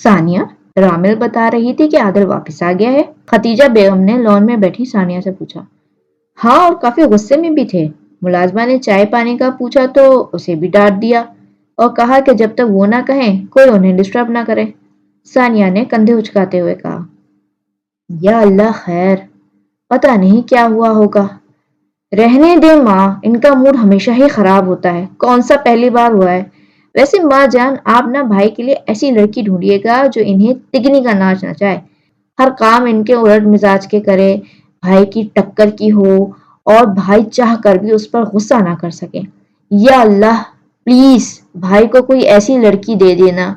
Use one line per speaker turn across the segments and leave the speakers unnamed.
ثانیہ، رامل بتا رہی تھی کہ عادل واپس آ گیا ہے؟ خدیجہ بیگم نے لان میں بیٹھی ثانیہ سے پوچھا۔ ہاں، اور کافی غصے میں بھی تھے۔ ملازمہ نے چائے پانی کا پوچھا تو اسے بھی ڈانٹ دیا اور کہا کہ جب تک وہ نہ کہیں کوئی انہیں ڈسٹرب نہ کرے۔ ثانیہ نے کندھے اچکاتے ہوئے کہا، یا اللہ خیر، پتہ نہیں کیا ہوا ہوگا۔ رہنے دے ماں، ان کا موڈ ہمیشہ ہی خراب ہوتا ہے، کون سا پہلی بار ہوا ہے۔ ویسے ماں جان، آپ نا بھائی کے لیے ایسی لڑکی ڈھونڈیے گا جو انہیں تگنی کا ناچ نچائے، ہر کام ان کے الٹ مزاج کے کرے، بھائی کی ٹکر کی ہو اور بھائی چاہ کر بھی اس پر غصہ نہ کر سکے۔ یا اللہ، پلیز بھائی کو کوئی ایسی لڑکی دے دینا۔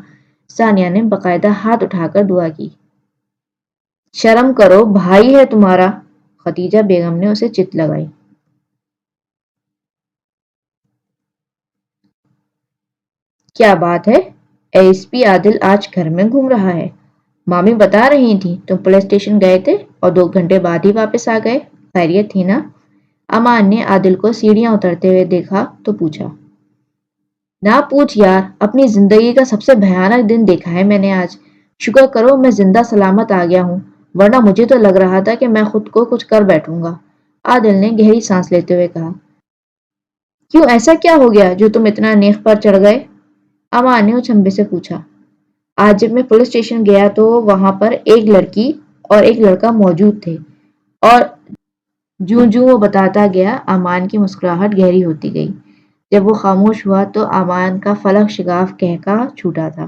ثانیہ نے باقاعدہ ہاتھ اٹھا کر دعا کی۔ شرم کرو، بھائی ہے تمہارا۔ خدیجہ بیگم نے اسے چت لگائی۔ کیا بات ہے، ایس پی عادل آج گھر میں گھوم رہا ہے؟ مامی بتا رہی تھی تم پولیس اسٹیشن گئے تھے اور 2 گھنٹے بعد ہی واپس آ گئے، خیریت تھی نا؟ امان نے عادل کو سیڑھیاں اترتے ہوئے دیکھا تو پوچھا۔ نہ پوچھ یار، اپنی زندگی کا سب سے بھیانک دن دیکھا ہے میں نے آج۔ شکر کرو میں زندہ سلامت آ گیا ہوں، ورنہ مجھے تو لگ رہا تھا کہ میں خود کو کچھ کر بیٹھوں گا۔ عادل نے گہری سانس لیتے ہوئے کہا۔ کیوں، ایسا کیا ہو گیا جو تم اتنا نیخ پر چڑھ گئے؟ امان نے اچنبے سے پوچھا۔ آج جب میں پولیس اسٹیشن گیا تو وہاں پر ایک لڑکی اور ایک لڑکا موجود تھے، اور جوں جوں وہ بتاتا گیا امان کی مسکراہٹ گہری ہوتی گئی۔ جب وہ خاموش ہوا تو امان کا فلک شگاف قہقہہ چھوٹا تھا۔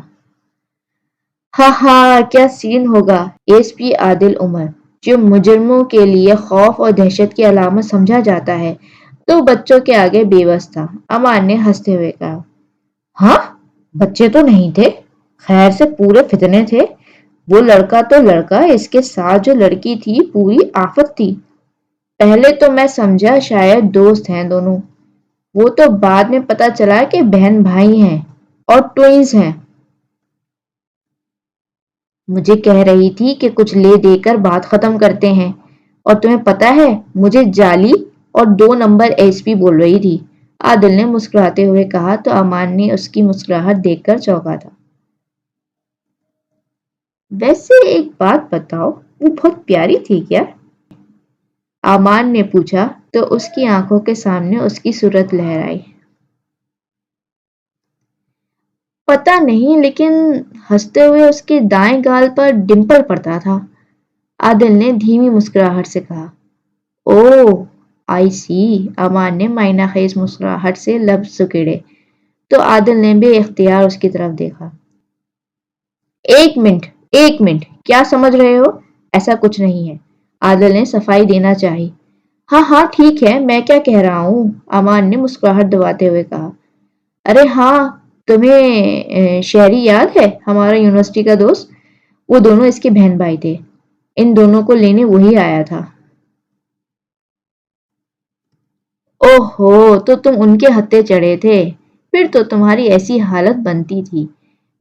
ہاں ہاں، کیا سین ہوگا۔ ایس پی عادل عمر، جو مجرموں کے لیے خوف اور دہشت کی علامت سمجھا جاتا ہے، تو بچوں کے آگے بے بس تھا۔ امان نے ہنستے ہوئے کہا۔ ہاں، بچے تو نہیں تھے، خیر سے پورے فتنے تھے۔ وہ لڑکا تو لڑکا، اس کے ساتھ جو لڑکی تھی پوری آفت تھی۔ پہلے تو میں سمجھا شاید دوست ہیں دونوں، وہ تو بعد میں پتا چلا کہ بہن بھائی ہیں اور ٹوئنز ہیں۔ مجھے کہہ رہی تھی کہ کچھ لے دے کر بات ختم کرتے ہیں، اور تمہیں پتا ہے مجھے جعلی اور 2 نمبر ایس پی بول رہی تھی۔ عادل نے مسکراتے ہوئے کہا تو امان نے اس کی مسکراہٹ دیکھ کر چونکا تھا۔ ویسے ایک بات بتاؤ، وہ بہت پیاری تھی کیا؟ امان نے پوچھا تو اس کی آنکھوں کے سامنے اس کی صورت لہرائی۔ پتہ نہیں، لیکن ہنستے ہوئے اس کے دائیں گال پر ڈمپل پڑتا تھا۔ عادل نے دھیمی مسکراہٹ سے کہا۔ اوہ آئی سی۔ امان نے معنی خیز مسکراہٹ سے لب سکیڑے تو عادل نے بے اختیار اس کی طرف دیکھا۔ ایک منٹ، کیا سمجھ رہے ہو؟ ایسا کچھ نہیں ہے، عادل نے صفائی دینا چاہی۔ ہاں ہاں ٹھیک ہے، میں کیا کہہ رہا ہوں، امان نے مسکراہٹ دباتے ہوئے کہا۔ ارے ہاں، تمہیں شہری یاد ہے، ہمارا یونیورسٹی کا دوست؟ وہ دونوں اس کے بہن بھائی تھے، ان دونوں کو لینے وہی آیا تھا۔ اوہ ہو، تو تم ان کے ہتھے چڑھے تھے، پھر تو تمہاری ایسی حالت بنتی تھی۔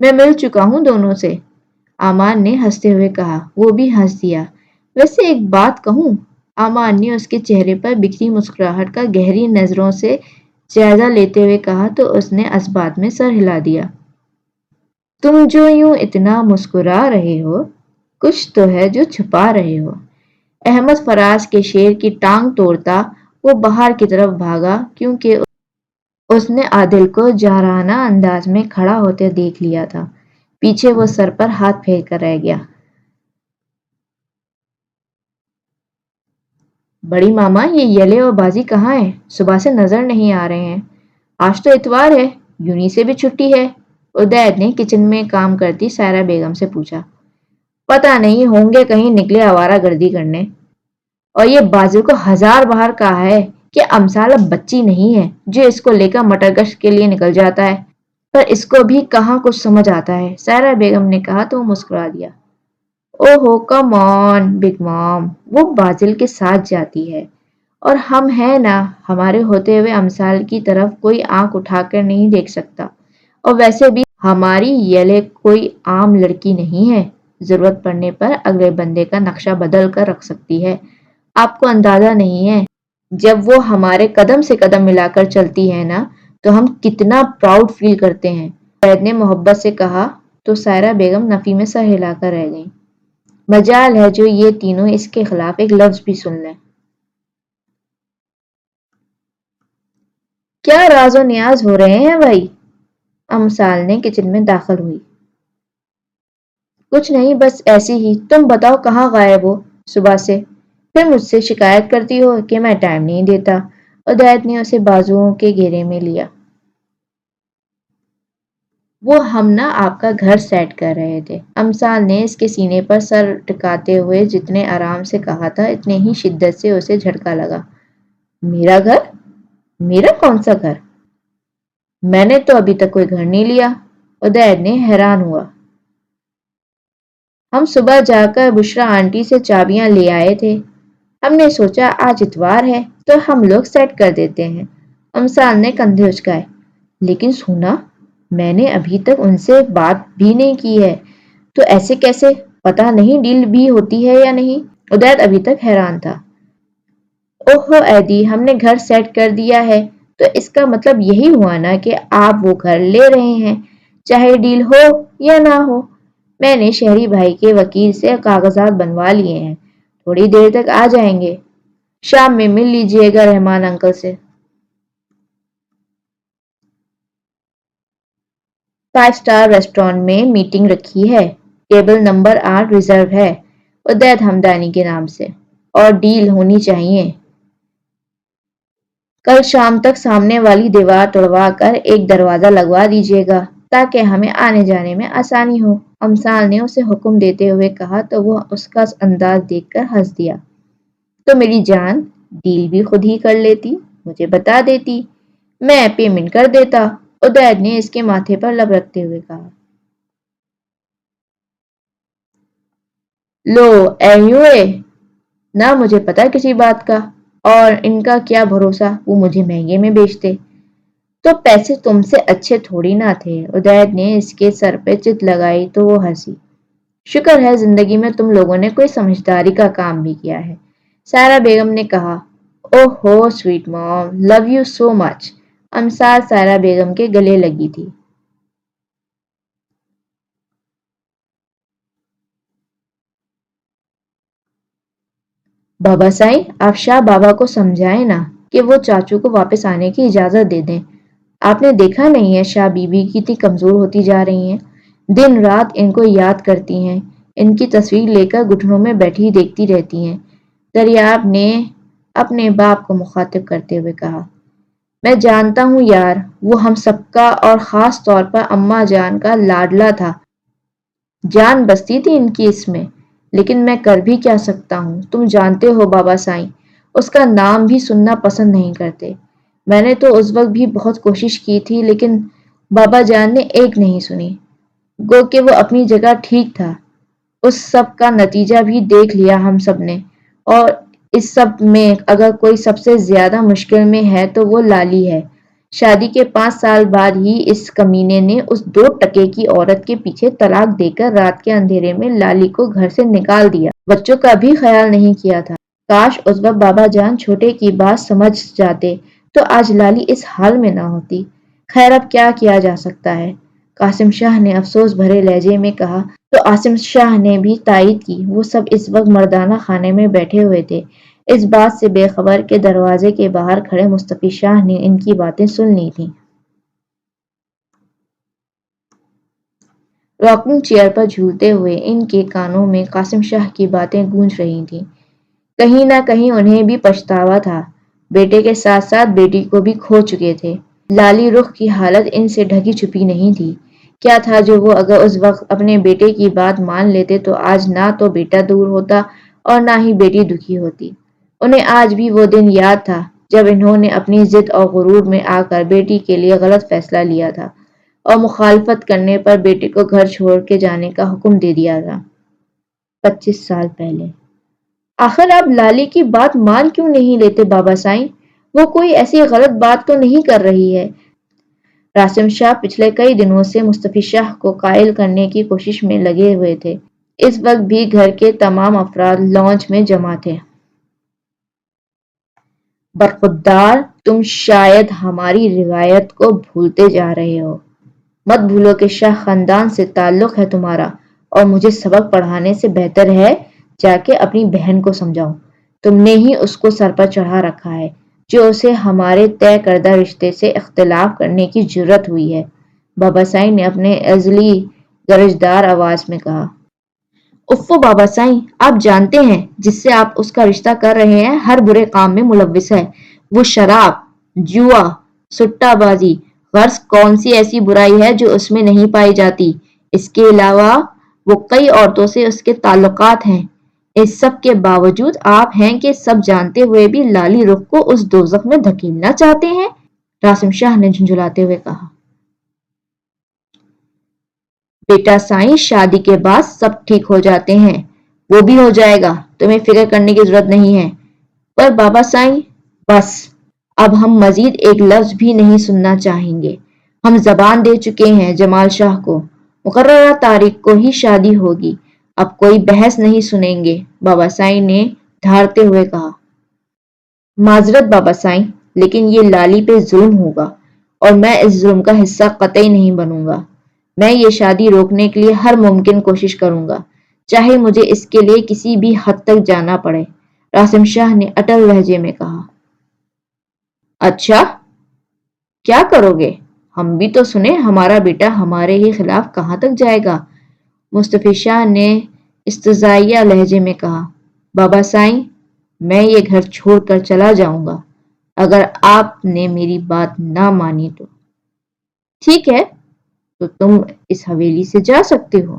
میں مل چکا ہوں دونوں سے، امان نے ہنستے ہوئے کہا۔ وہ بھی ہنس دیا۔ ویسے ایک بات کہوں؟ امان نے اس کے چہرے پر بکھری مسکراہٹ کا گہری نظروں سے جائزہ لیتے ہوئے کہا تو اس نے اثبات میں سر ہلا دیا۔ تم جو یوں اتنا مسکرا رہے ہو، کچھ تو ہے جو چھپا رہے ہو۔ احمد فراز کے شیر کی ٹانگ توڑتا وہ باہر کی طرف بھاگا کیونکہ اس نے عادل کو جارحانہ انداز میں کھڑا ہوتے دیکھ لیا تھا۔ پیچھے وہ سر پر ہاتھ پھیر کر رہ گیا۔ بڑی ماما، یہ یلے اور بازی کہاں ہیں؟ صبح سے نظر نہیں آ رہے ہیں۔ آج تو اتوار ہے، یونی سے بھی چھٹی ہے، ادید نے کچن میں کام کرتی سائرہ بیگم سے پوچھا۔ پتہ نہیں، ہوں گے کہیں نکلے آوارہ گردی کرنے۔ اور یہ بازو کو 1000 بار کہا ہے کہ امثال اب بچی نہیں ہے جو اس کو لے کر مٹر گشت کے لیے نکل جاتا ہے، پر اس کو بھی کہاں کچھ سمجھ آتا ہے، سائرہ بیگم نے کہا تو وہ مسکرا دیا۔ اوہو کم آن بگ مام، وہ بازل کے ساتھ جاتی ہے، اور ہم ہیں نا، ہمارے ہوتے ہوئے امثال کی طرف کوئی آنکھ اٹھا کر نہیں دیکھ سکتا، اور ویسے بھی ہماری یلے کوئی عام لڑکی نہیں ہے، ضرورت پڑنے پر اگلے بندے کا نقشہ بدل کر رکھ سکتی ہے۔ آپ کو اندازہ نہیں ہے، جب وہ ہمارے قدم سے قدم ملا کر چلتی ہے نا تو ہم کتنا پراؤڈ فیل کرتے ہیں۔ عید نے محبت سے کہا تو سائرہ بیگم نفی میں سر ہلا کر رہ گئیں۔ مجال ہے جو یہ تینوں اس کے خلاف ایک لفظ بھی سن لیں۔ کیا راز و نیاز ہو رہے ہیں بھائی؟ امثال نے کچن میں داخل ہوئی۔ کچھ نہیں، بس ایسے ہی۔ تم بتاؤ کہاں غائب ہو صبح سے؟ پھر مجھ سے شکایت کرتی ہو کہ میں ٹائم نہیں دیتا۔ عدیت نے اسے بازوؤں کے گھیرے میں لیا۔ وہ ہم نا آپ کا گھر سیٹ کر رہے تھے۔ امثال نے اس کے سینے پر سر ٹکاتے ہوئے جتنے آرام سے کہا تھا اتنے ہی شدت سے اسے جھٹکا لگا۔ میرا گھر؟ میرا کون سا گھر؟ میں نے تو ابھی تک کوئی گھر نہیں لیا۔ عدیت نے حیران ہوا۔ ہم صبح جا کر بشرا آنٹی سے چابیاں لے آئے تھے۔ ہم نے سوچا آج اتوار ہے تو ہم لوگ سیٹ کر دیتے ہیں۔ امثال نے کندھے اچکائے۔ لیکن سونا، میں نے ابھی تک ان سے بات بھی نہیں کی ہے، تو ایسے کیسے؟ پتہ نہیں ڈیل بھی ہوتی ہے یا نہیں۔ عدیت ابھی تک حیران تھا۔ اوہو ایدی، ہم نے گھر سیٹ کر دیا ہے تو اس کا مطلب یہی ہوا نا کہ آپ وہ گھر لے رہے ہیں، چاہے ڈیل ہو یا نہ ہو۔ میں نے شہری بھائی کے وکیل سے کاغذات بنوا لیے ہیں، تھوڑی دیر تک آ جائیں گے۔ شام میں مل لیجئے گا رحمان انکل سے۔ 5 اسٹار ریسٹورانٹ میں میٹنگ رکھی ہے، ٹیبل نمبر 8 ریزرو ہے، عدیت ہمدانی کے نام سے، اور ڈیل ہونی چاہیے۔ کل شام تک سامنے والی دیوار توڑوا کر ایک دروازہ لگوا دیجیے گا تاکہ ہمیں آنے جانے میں آسانی ہو۔ امثال نے اسے حکم دیتے ہوئے کہا تو وہ اس کا انداز دیکھ کر ہنس دیا۔ تو میری جان، ڈیل بھی خود ہی کر لیتی، مجھے بتا دیتی، میں پیمنٹ کر دیتا۔ عدیت نے اس کے ماتھے پر لب رکھتے ہوئے کہا۔ لو اے ہوئے، نہ مجھے پتا کسی بات کا، اور ان کا کیا بھروسہ وہ مجھے مہنگے میں بیچتے۔ تو پیسے تم سے اچھے تھوڑی نہ تھے۔ عدیت نے اس کے سر پہ چت لگائی تو وہ ہنسی۔ شکر ہے زندگی میں تم لوگوں نے کوئی سمجھداری کا کام بھی کیا ہے، سائرہ بیگم نے کہا۔ اوہ ہو sweet mom, love you so much. امثال سائرہ بیگم کے گلے لگی تھی۔ بابا سائیں، آپ شاہ بابا کو سمجھائیں نا کہ وہ چاچو کو واپس آنے کی اجازت دے دیں۔ آپ نے دیکھا نہیں ہے شاہ بی بی کتنی کمزور ہوتی جا رہی ہیں، دن رات ان کو یاد کرتی ہیں، ان کی تصویر لے کر گھٹنوں میں بیٹھی دیکھتی رہتی ہیں۔ دریاب نے اپنے باپ کو مخاطب کرتے ہوئے کہا۔ میں جانتا ہوں یار، وہ ہم سب کا اور خاص طور پر اماں جان کا لاڈلا تھا، جان بستی تھی ان کی اس میں، لیکن میں کر بھی کیا سکتا ہوں؟ تم جانتے ہو بابا سائیں، اس کا نام بھی سننا پسند نہیں کرتے۔ میں نے تو اس وقت بھی بہت کوشش کی تھی لیکن بابا جان نے ایک نہیں سنی۔ گو کہ وہ اپنی جگہ ٹھیک تھا۔ اس سب کا نتیجہ بھی دیکھ لیا ہم سب نے، اور اس سب میں اگر کوئی سب سے زیادہ مشکل میں ہے تو وہ لالی ہے۔ شادی کے 5 سال بعد ہی اس کمینے نے اس 2 ٹکے کی عورت کے پیچھے طلاق دے کر رات کے اندھیرے میں لالی کو گھر سے نکال دیا۔ بچوں کا بھی خیال نہیں کیا تھا۔ کاش اس وقت بابا جان چھوٹے کی بات سمجھ جاتے تو آج لالی اس حال میں نہ ہوتی۔ خیر اب کیا کیا جا سکتا ہے؟ قاسم شاہ نے افسوس بھرے لہجے میں کہا تو عاصم شاہ نے بھی تائید کی۔ وہ سب اس وقت مردانہ خانے میں بیٹھے ہوئے تھے، اس بات سے بے خبر کہ دروازے کے باہر کھڑے مصطفی شاہ نے ان کی باتیں سن لی تھیں۔ راکنگ چیئر پر جھولتے ہوئے ان کے کانوں میں قاسم شاہ کی باتیں گونج رہی تھیں۔ کہیں نہ کہیں انہیں بھی پچھتاوا تھا، بیٹے کے ساتھ ساتھ بیٹی کو بھی کھو چکے تھے۔ لالی رخ کی حالت ان سے ڈھکی چھپی نہیں تھی۔ کیا تھا جو وہ اگر اس وقت اپنے بیٹے کی بات مان لیتے تو آج نہ تو بیٹا دور ہوتا اور نہ ہی بیٹی دکھی ہوتی۔ انہیں آج بھی وہ دن یاد تھا جب انہوں نے اپنی ضد اور غرور میں آ کر بیٹی کے لیے غلط فیصلہ لیا تھا اور مخالفت کرنے پر بیٹے کو گھر چھوڑ کے جانے کا حکم دے دیا تھا۔ 25 سال پہلے۔ آخر آپ لالی کی بات مان کیوں نہیں لیتے بابا سائیں؟ وہ کوئی ایسی غلط بات تو نہیں کر رہی ہے؟ قاسم شاہ پچھلے کئی دنوں سے مصطفی شاہ کو قائل کرنے کی کوشش میں لگے ہوئے تھے۔ اس وقت بھی گھر کے تمام افراد لانچ میں جمع تھے۔ برخوردار، تم شاید ہماری روایت کو بھولتے جا رہے ہو۔ مت بھولو کہ شاہ خاندان سے تعلق ہے تمہارا، اور مجھے سبق پڑھانے سے بہتر ہے جا کے اپنی بہن کو سمجھاؤں۔ تم نے ہی اس کو سر پر چڑھا رکھا ہے جو اسے ہمارے طے کردہ رشتے سے اختلاف کرنے کی جرت ہوئی ہے، بابا سائیں نے اپنے ازلی گرجدار آواز میں کہا۔ افو بابا سائیں، آپ جانتے ہیں جس سے آپ اس کا رشتہ کر رہے ہیں ہر برے کام میں ملوث ہے۔ وہ شراب، جوا، سٹا بازی، غرض کون سی ایسی برائی ہے جو اس میں نہیں پائی جاتی؟ اس کے علاوہ وہ کئی عورتوں سے اس کے تعلقات ہیں۔ اس سب کے باوجود آپ ہیں کہ سب جانتے ہوئے بھی لالی رخ کو اس دوزخ میں دھکیلنا چاہتے ہیں؟ راسم شاہ نے جھنجھلاتے ہوئے کہا۔ بیٹا سائیں، شادی کے بعد سب ٹھیک ہو جاتے ہیں، وہ بھی ہو جائے گا، تمہیں فکر کرنے کی ضرورت نہیں ہے۔ پر بابا سائیں، بس، اب ہم مزید ایک لفظ بھی نہیں سننا چاہیں گے۔ ہم زبان دے چکے ہیں جمال شاہ کو، مقررہ تاریخ کو ہی شادی ہوگی، اب کوئی بحث نہیں سنیں گے، بابا سائیں نے دھاڑتے ہوئے کہا۔ معذرت بابا سائیں، لیکن یہ لالی پہ ظلم ہوگا، اور میں اس ظلم کا حصہ قطعی نہیں بنوں گا۔ میں یہ شادی روکنے کے لیے ہر ممکن کوشش کروں گا، چاہے مجھے اس کے لیے کسی بھی حد تک جانا پڑے، راسم شاہ نے اٹل لہجے میں کہا۔ اچھا، کیا کرو گے؟ ہم بھی تو سنیں، ہمارا بیٹا ہمارے ہی خلاف کہاں تک جائے گا؟ مصطفی شاہ نے استزائیہ لہجے میں کہا۔ بابا سائیں، میں یہ گھر چھوڑ کر چلا جاؤں گا اگر آپ نے میری بات نہ مانی تو۔ ٹھیک ہے، تو تم اس حویلی سے جا سکتے ہو،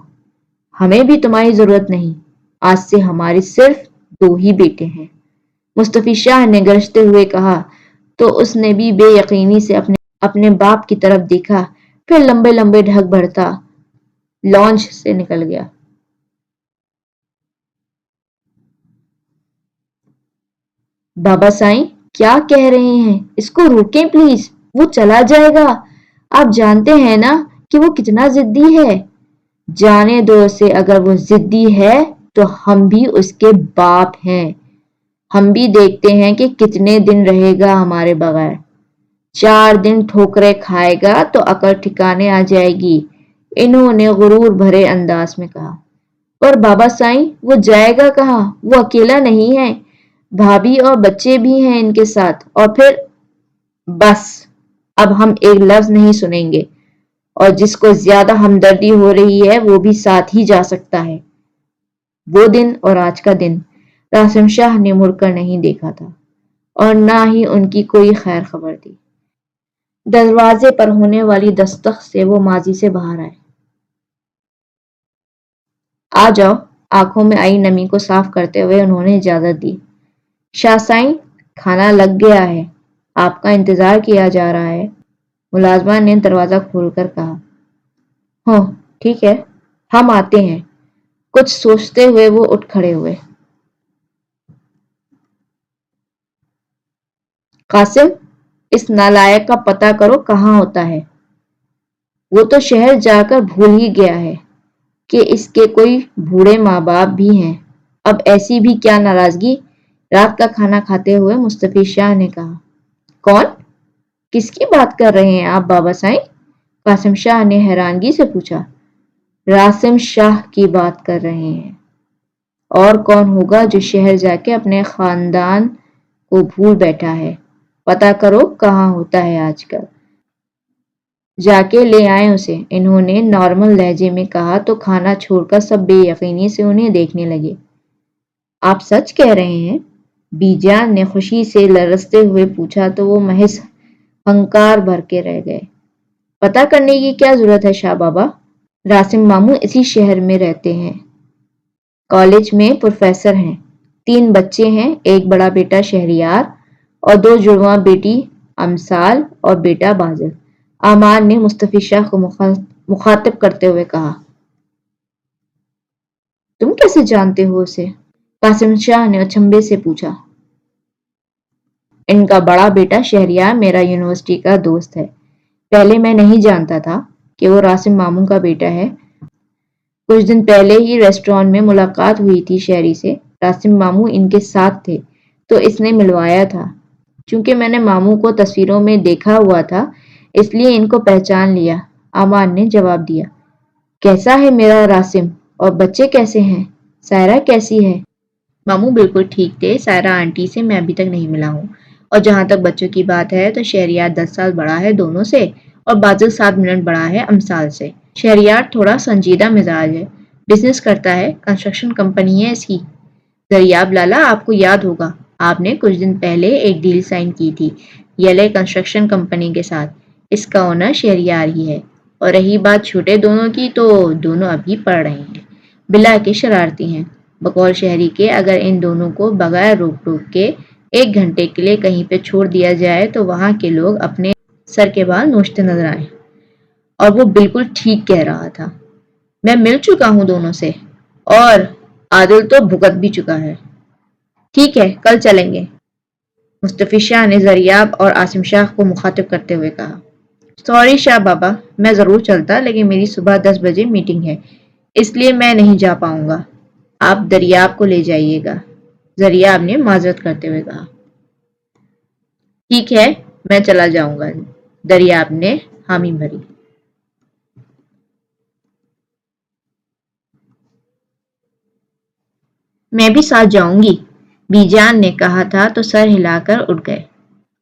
ہمیں بھی تمہاری ضرورت نہیں، آج سے ہمارے صرف دو ہی بیٹے ہیں، مصطفی شاہ نے گرجتے ہوئے کہا۔ تو اس نے بھی بے یقینی سے اپنے باپ کی طرف دیکھا، پھر لمبے لمبے ڈھک بھرتا لانچ سے نکل گیا۔ بابا سائیں، کیا کہہ رہے ہیں؟ اس کو روکیں پلیز، وہ چلا جائے گا۔ آپ جانتے ہیں نا کہ وہ کتنا ضدی ہے۔ جانے دو اسے، اگر وہ ضدی ہے تو ہم بھی اس کے باپ ہیں، ہم بھی دیکھتے ہیں کہ کتنے دن رہے گا ہمارے بغیر۔ 4 دن ٹھوکریں کھائے گا تو عقل ٹھکانے آ جائے گی، انہوں نے غرور بھرے انداز میں کہا۔ پر بابا سائیں، وہ جائے گا کہاں؟ وہ اکیلا نہیں ہے، بھابھی اور بچے بھی ہیں ان کے ساتھ، اور پھر… بس، اب ہم ایک لفظ نہیں سنیں گے، اور جس کو زیادہ ہمدردی ہو رہی ہے وہ بھی ساتھ ہی جا سکتا ہے۔ وہ دن اور آج کا دن راسم شاہ نے مڑ کر نہیں دیکھا تھا، اور نہ ہی ان کی کوئی خیر خبر تھی۔ دروازے پر ہونے والی دستک سے وہ ماضی سے باہر آئے۔ آ جاؤ، آنکھوں میں آئی نمی کو صاف کرتے ہوئے انہوں نے اجازت دی۔ شاہ سائیں، کھانا لگ گیا ہے، آپ کا انتظار کیا جا رہا ہے، ملازمہ نے دروازہ کھول کر کہا۔ ہاں ٹھیک ہے، ہم آتے ہیں۔ کچھ سوچتے ہوئے وہ اٹھ کھڑے ہوئے۔ قاسم، اس نالائق کا پتہ کرو کہاں ہوتا ہے۔ وہ تو شہر جا کر بھول ہی گیا ہے کہ اس کے کوئی بوڑھے ماں باپ بھی ہیں، اب ایسی بھی کیا ناراضگی؟ رات کا کھانا کھاتے ہوئے مصطفی شاہ نے کہا۔ کون؟ کس کی بات کر رہے ہیں آپ بابا سائیں؟ قاسم شاہ نے حیرانگی سے پوچھا۔ راسم شاہ کی بات کر رہے ہیں، اور کون ہوگا جو شہر جا کے اپنے خاندان کو بھول بیٹھا ہے۔ پتہ کرو کہاں ہوتا ہے آج کل، جا کے لے آئیں اسے، انہوں نے نارمل لہجے میں کہا تو کھانا چھوڑ کر سب بے یقینی سے انہیں دیکھنے لگے۔ آپ سچ کہہ رہے ہیں؟ بی جان نے خوشی سے لرزتے ہوئے پوچھا تو وہ محض ہنکار بھر کے رہ گئے۔ پتہ کرنے کی کیا ضرورت ہے شاہ بابا؟ راسم ماموں اسی شہر میں رہتے ہیں، کالج میں پروفیسر ہیں، 3 بچے ہیں، ایک بڑا بیٹا شہریار اور 2 جڑواں بیٹی امثال اور بیٹا بازل، امان نے مصطفی شاہ کو مخاطب کرتے ہوئے کہا۔ تم کیسے جانتے ہو اسے؟ قاسم شاہ نے اچنبھے سے پوچھا۔ ان کا بڑا بیٹا شہریار میرا یونیورسٹی کا دوست ہے، پہلے میں نہیں جانتا تھا کہ وہ راسم ماموں کا بیٹا ہے، کچھ دن پہلے ہی ریسٹورانٹ میں ملاقات ہوئی تھی شہری سے، راسم ماموں ان کے ساتھ تھے تو اس نے ملوایا تھا، چونکہ میں نے ماموں کو تصویروں میں دیکھا ہوا تھا اس لیے ان کو پہچان لیا، امان نے جواب دیا۔ کیسا ہے میرا راسم؟ اور بچے کیسے ہیں؟ سائرہ کیسی ہے؟ ماموں بالکل ٹھیک تھے، سائرہ آنٹی سے میں ابھی تک نہیں ملا ہوں، اور جہاں تک بچوں کی بات ہے تو شہریار 10 سال بڑا ہے دونوں سے، اور بازل 7 منٹ بڑا ہے امثال سے۔ شہریار تھوڑا سنجیدہ مزاج ہے، بزنس کرتا ہے، کنسٹرکشن کمپنی ہے اس کی۔ دریاب لالا، آپ کو یاد ہوگا آپ نے کچھ دن پہلے ایک ڈیل سائن کی تھی یلے کنسٹرکشن کمپنی کے ساتھ، اس کا اونر شہریار ہی ہے۔ اور رہی بات چھوٹے دونوں کی تو دونوں ابھی پڑھ رہے ہیں، بلا کے شرارتی ہیں۔ بقول شہری کے اگر ان دونوں کو بغیر روک ٹوک کے 1 گھنٹے کے لیے کہیں پہ چھوڑ دیا جائے تو وہاں کے لوگ اپنے سر کے بال نوچتے نظر آئیں۔ اور وہ بالکل ٹھیک کہہ رہا تھا، میں مل چکا ہوں دونوں سے، اور عادل تو بھگت بھی چکا ہے۔ ٹھیک ہے، کل چلیں گے، مصطفی شاہ نے زریاب اور عاصم شاہ کو مخاطب کرتے ہوئے کہا۔ سوری شاہ بابا، میں ضرور چلتا لیکن میری صبح 10 بجے میٹنگ ہے، اس لیے میں نہیں جا پاؤں گا۔ آپ دریاب کو لے جائیے گا، زریاب نے معذرت کرتے ہوئے کہا۔ ٹھیک ہے، میں چلا جاؤں گا، دریاب نے حامی بھری۔ میں بھی ساتھ جاؤں گی، بی جان نے کہا تھا تو سر ہلا کر اٹھ گئے۔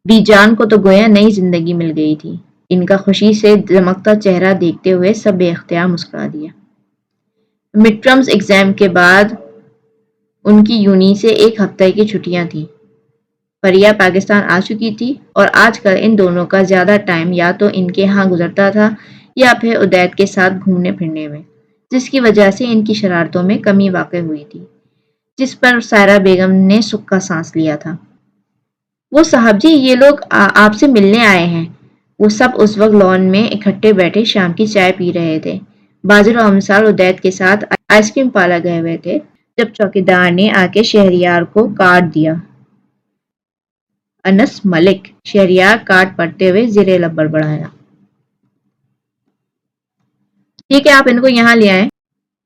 بی جان کو تو گویا نئی زندگی مل گئی تھی، ان کا خوشی سے چمکتا چہرہ دیکھتے ہوئے سب بے اختیار مسکرا دیا۔ مڈ ٹرمز ایگزام کے بعد ان کی یونی سے 1 ہفتہ کی چھٹیاں تھیں۔ پریا پاکستان آ چکی تھی اور آج کل ان دونوں کا زیادہ ٹائم یا تو ان کے ہاں گزرتا تھا یا پھر ادیت کے ساتھ گھومنے پھرنے میں، جس کی وجہ سے ان کی شرارتوں میں کمی واقع ہوئی تھی، جس پر سائرہ بیگم نے سکھ کا سانس لیا تھا۔ وہ صاحب جی، یہ لوگ آپ سے ملنے آئے ہیں۔ وہ سب اس وقت لان میں اکٹھے بیٹھے شام کی چائے پی رہے تھے۔ بازل اور امثال ادیت کے ساتھ آئس کریم پارلر گئے ہوئے تھے جب چوکیدار نے آ کے شہریار کو کارڈ دیا۔ انس ملک، شہریار کارڈ پڑھتے ہوئے زیر لب بڑبڑایا۔ ٹھیک ہے، آپ ان کو یہاں لے آئیں،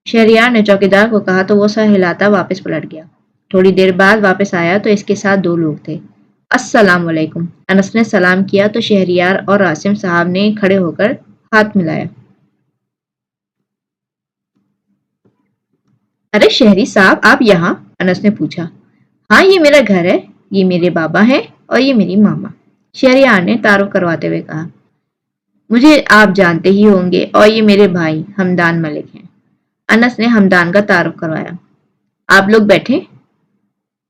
شہریار نے چوکیدار کو کہا تو وہ سر ہلاتا واپس پلٹ گیا۔ تھوڑی دیر بعد واپس آیا تو اس کے ساتھ 2 لوگ تھے۔ السلام علیکم، انس نے سلام کیا تو شہریار اور عاصم صاحب نے کھڑے ہو کر ہاتھ ملایا۔ ارے شہری صاحب، آپ یہاں؟ انس نے پوچھا۔ ہاں، یہ میرا گھر ہے، یہ میرے بابا ہیں اور یہ میری ماما، شہریار نے تعارف کرواتے ہوئے کہا۔ مجھے آپ جانتے ہی ہوں گے، اور یہ میرے بھائی حمدان ملک ہیں۔ انس نے حمدان کا تعارف کروایا۔ آپ لوگ بیٹھیں،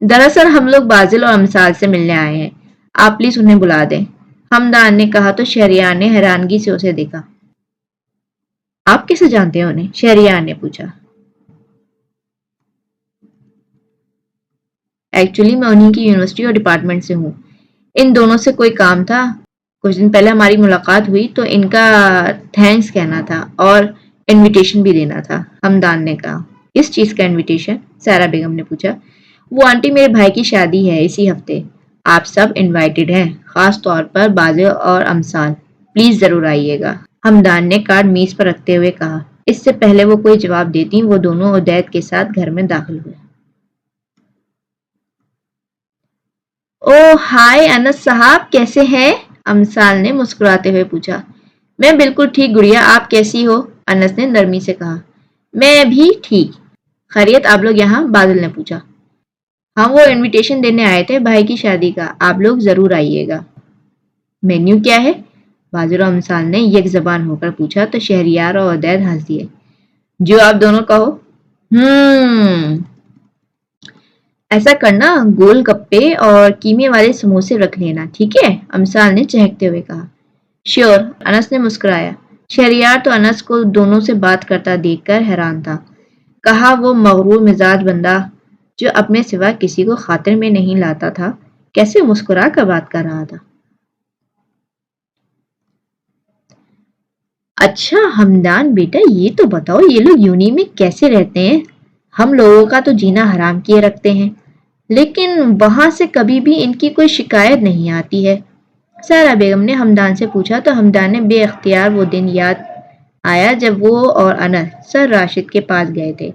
دراصل ہم لوگ بازل اور امثال سے ملنے آئے ہیں، آپ پلیز انہیں بلا دیں، حمدان نے کہا تو شہریار نے حیرانگی سے اسے دیکھا۔ آپ کیسے جانتے ہیں انہیں؟ شہریار نے پوچھا۔ ایکچولی میں انہیں کی یونیورسٹی اور ڈپارٹمنٹ سے ہوں، ان دونوں سے کوئی کام تھا، کچھ دن پہلے ہماری ملاقات ہوئی تو ان کا تھینکس کہنا تھا اور انویٹیشن بھی دینا تھا، حمدان نے کہا۔ کس چیز کا انویٹیشن؟ سائرہ بیگم نے پوچھا۔ وہ آنٹی، میرے بھائی کی شادی ہے اسی ہفتے، آپ سب انوائٹڈ ہیں، خاص طور پر بازل اور امثال، پلیز ضرور آئیے گا، حمدان نے کارڈ میز پر رکھتے ہوئے کہا۔ اس سے پہلے وہ کوئی جواب دیتی وہ دونوں ادیت کے ساتھ گھر میں داخل ہوئے۔ او ہائے انس صاحب، کیسے ہیں؟ امثال نے مسکراتے ہوئے پوچھا۔ میں بالکل ٹھیک گڑیا، آپ کیسی ہو؟ انس نے نرمی سے کہا۔ میں بھی ٹھیک، خیریت آپ لوگ یہاں؟ بازل نے پوچھا۔ ہم وہ انویٹیشن دینے آئے تھے بھائی کی شادی کا، آپ لوگ ضرور آئیے گا۔ مینیو کیا ہے؟ بازل اور امثال نے یک زبان ہو کر پوچھا تو شہریار اور ادیت ہنس دیے۔ جو آپ دونوں کہو۔ ایسا کرنا، گول گپے اور قیمے والے سموسے رکھ لینا، ٹھیک ہے؟ امثال نے چہکتے ہوئے کہا۔ شیور، انس نے مسکرایا۔ شہریار تو انس کو دونوں سے بات کرتا دیکھ کر حیران تھا، کہا وہ مغرور مزاج بندہ جو اپنے سوا کسی کو خاطر میں نہیں لاتا تھا، کیسے مسکرا کر بات کر رہا تھا۔ اچھا حمدان بیٹا، یہ تو بتاؤ یہ لوگ یونی میں کیسے رہتے ہیں؟ ہم لوگوں کا تو جینا حرام کیے رکھتے ہیں، لیکن وہاں سے کبھی بھی ان کی کوئی شکایت نہیں آتی ہے، سائرہ بیگم نے حمدان سے پوچھا تو حمدان نے بے اختیار وہ دن یاد آیا جب وہ اور انس سر راشد کے پاس گئے تھے۔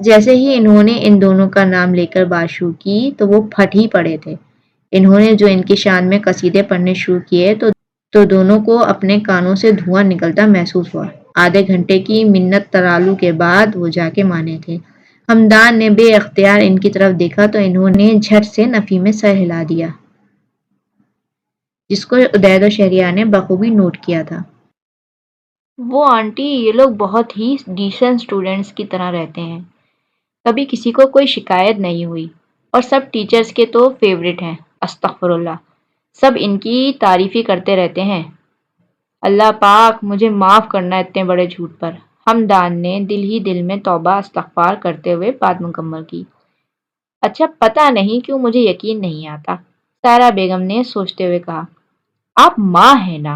جیسے ہی انہوں نے ان دونوں کا نام لے کر بات شروع کی تو وہ پھٹ ہی پڑے تھے۔ انہوں نے جو ان کی شان میں قصیدے پڑھنے شروع کیے تو تو دونوں کو اپنے کانوں سے دھواں نکلتا محسوس ہوا۔ آدھے گھنٹے کی منت ترالو کے بعد وہ جا کے مانے تھے۔ ہمدان نے بے اختیار ان کی طرف دیکھا تو انہوں نے جھٹ سے نفی میں سر ہلا دیا، جس کو عدید و شہریار نے بخوبی نوٹ کیا تھا۔ وہ آنٹی، یہ لوگ بہت ہی ڈیسنٹ اسٹوڈنٹس کی طرح رہتے ہیں، کبھی کسی کو کوئی شکایت نہیں ہوئی، اور سب ٹیچرز کے تو فیورٹ ہیں۔ استغفر اللہ، سب ان کی تعریفی کرتے رہتے ہیں۔ اللہ پاک مجھے معاف کرنا اتنے بڑے جھوٹ پر۔ ہمدان نے دل ہی دل میں توبہ استغفار کرتے ہوئے بات مکمل کی۔ اچھا، پتہ نہیں کیوں مجھے یقین نہیں آتا، سائرہ بیگم نے سوچتے ہوئے کہا۔ آپ ماں ہیں نا،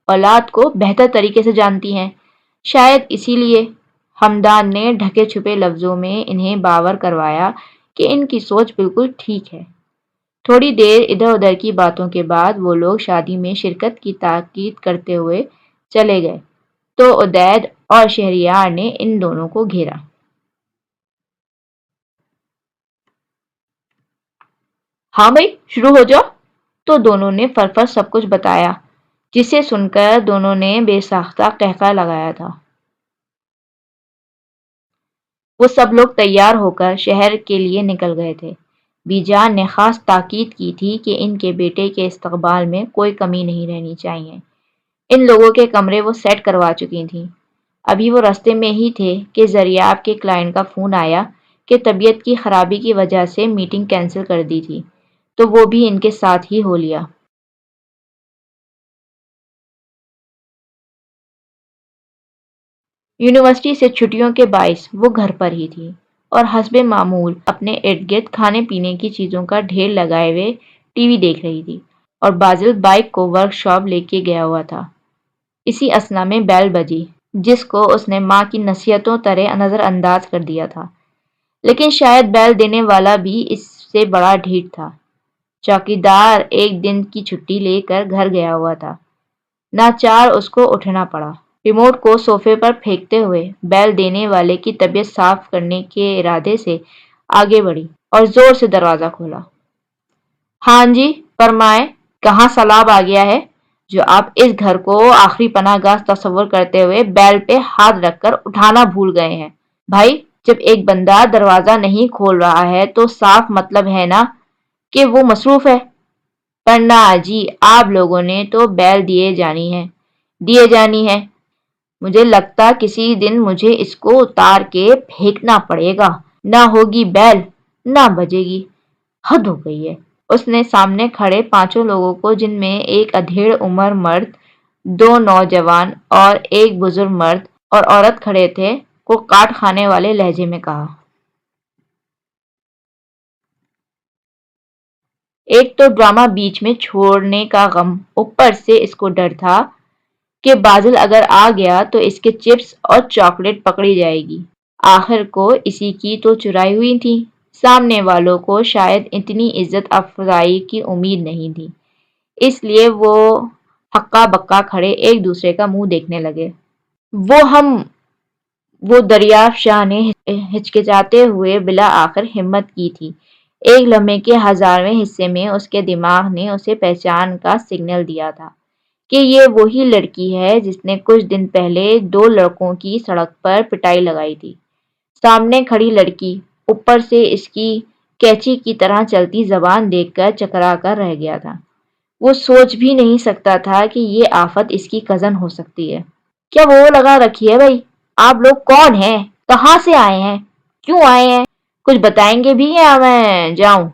اولاد کو بہتر طریقے سے جانتی ہیں، شاید اسی لیے۔ ہمدان نے ڈھکے چھپے لفظوں میں انہیں باور کروایا کہ ان کی سوچ بالکل ٹھیک ہے۔ تھوڑی دیر ادھر ادھر کی باتوں کے بعد وہ لوگ شادی میں شرکت کی تاکید کرتے ہوئے چلے گئے تو عدید اور شہریار نے ان دونوں کو گھیرا۔ ہاں بھائی، شروع ہو جاؤ۔ تو دونوں نے فر سب کچھ بتایا، جسے سن کر دونوں نے بے ساختہ قہقہ لگایا تھا۔ وہ سب لوگ تیار ہو کر شہر کے لیے نکل گئے تھے۔ بی جان نے خاص تاکید کی تھی کہ ان کے بیٹے کے استقبال میں کوئی کمی نہیں رہنی چاہیے۔ ان لوگوں کے کمرے وہ سیٹ کروا چکی تھیں۔ ابھی وہ راستے میں ہی تھے کہ زریاب کے کلائنٹ کا فون آیا کہ طبیعت کی خرابی کی وجہ سے میٹنگ کینسل کر دی تھی، تو وہ بھی ان کے ساتھ ہی ہو لیا۔ یونیورسٹی سے چھٹیوں کے باعث وہ گھر پر ہی تھی اور حسب معمول اپنے ارد گرد کھانے پینے کی چیزوں کا ڈھیر لگائے ہوئے ٹی وی دیکھ رہی تھی، اور بازل بائک کو ورک شاپ لے کے گیا ہوا تھا۔ اسی اثنا میں بیل بجی، جس کو اس نے ماں کی نصیحتوں طرح نظر انداز کر دیا تھا، لیکن شاید بیل دینے والا بھی اس سے بڑا ڈھیٹ تھا۔ چوکیدار ایک دن کی چھٹی لے کر گھر گیا ہوا تھا، ناچار اس کو اٹھنا پڑا۔ ریموٹ کو صوفے پر پھینکتے ہوئے بیل دینے والے کی طبیعت صاف کرنے کے ارادے سے آگے بڑھی اور زور سے دروازہ کھولا۔ ہاں جی، فرمائیں، کہاں سیلاب آ گیا ہے جو آپ اس گھر کو آخری پناہ گاہ تصور کرتے ہوئے بیل پہ ہاتھ رکھ کر اٹھانا بھول گئے ہیں؟ بھائی، جب ایک بندہ دروازہ نہیں کھول رہا ہے تو صاف مطلب ہے نا کہ وہ مصروف ہے۔ پڑھنا جی، آپ لوگوں نے تو بیل دیے جانی ہے۔ مجھے لگتا کسی دن مجھے اس کو اتار کے پھینکنا پڑے گا، نہ ہوگی بیل نہ بجے گی۔ حد ہو گئی ہے۔ اس نے سامنے کھڑے پانچوں لوگوں کو، جن میں ایک ادھیڑ عمر مرد، دو نوجوان اور ایک بزرگ مرد اور عورت کھڑے تھے، کو کاٹ کھانے والے لہجے میں کہا۔ ایک تو ڈرامہ بیچ میں چھوڑنے کا غم، اوپر سے اس کو ڈر تھا کہ بازل اگر آ گیا تو اس کے چپس اور چاکلیٹ پکڑی جائے گی۔ آخر کو اسی کی تو چرائی ہوئی تھی۔ سامنے والوں کو شاید اتنی عزت افزائی کی امید نہیں تھی، اس لیے وہ ہکا بکا کھڑے ایک دوسرے کا منہ دیکھنے لگے۔ وہ دریافت شاہ نے ہچکچاتے ہوئے بالآخر ہمت کی تھی۔ ایک لمحے کے 1000ویں حصے میں اس کے دماغ نے اسے پہچان کا سگنل دیا تھا کہ یہ وہی لڑکی ہے جس نے کچھ دن پہلے 2 لڑکوں کی سڑک پر پٹائی لگائی تھی۔ سامنے کھڑی لڑکی، اوپر سے اس کی کینچی کی طرح چلتی زبان دیکھ کر چکرا کر رہ گیا تھا۔ وہ سوچ بھی نہیں سکتا تھا کہ یہ آفت اس کی کزن ہو سکتی ہے۔ کیا وہ لگا رکھی ہے بھائی؟ آپ لوگ کون ہیں؟ کہاں سے آئے ہیں؟ کیوں آئے ہیں؟ کچھ بتائیں گے بھی یا میں جاؤں؟